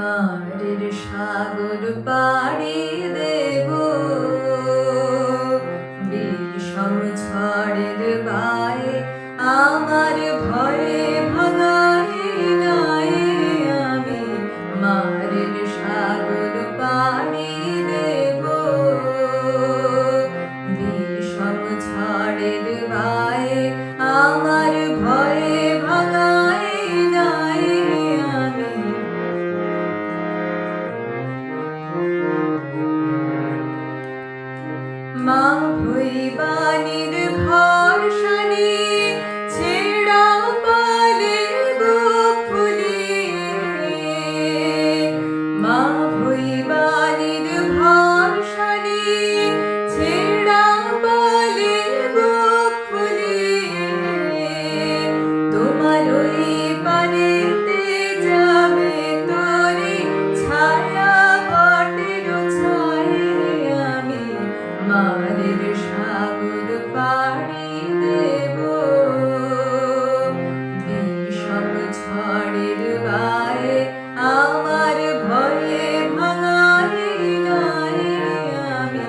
মারের সাগর পাড়ি দেব, বিষম ঝড়ের গায়ে আমার ভয়ে ভাঙাই নাই আমি। মারের সাগর পাড়ি দেব, বিষম ঝড়ের গায়ে আমার ভয়ে ভাঙাই নাই আমি। মা ভৈবানীর ভরসা নিয়ে ছেঁড়া পালের বুক ফুলিয়ে, মা ভৈবানীর ভরসা নিয়ে ছেঁড়া পালের বুক ফুলিয়ে, তোমার ওই পানেতে যাবে তোরে ছায়া বটের ছায়ে আমি। মারের সাগর পাড়ি দেব, বিষম ঝড়ের গায়ে আমার ভয়ে ভাঙাই নাই আমি।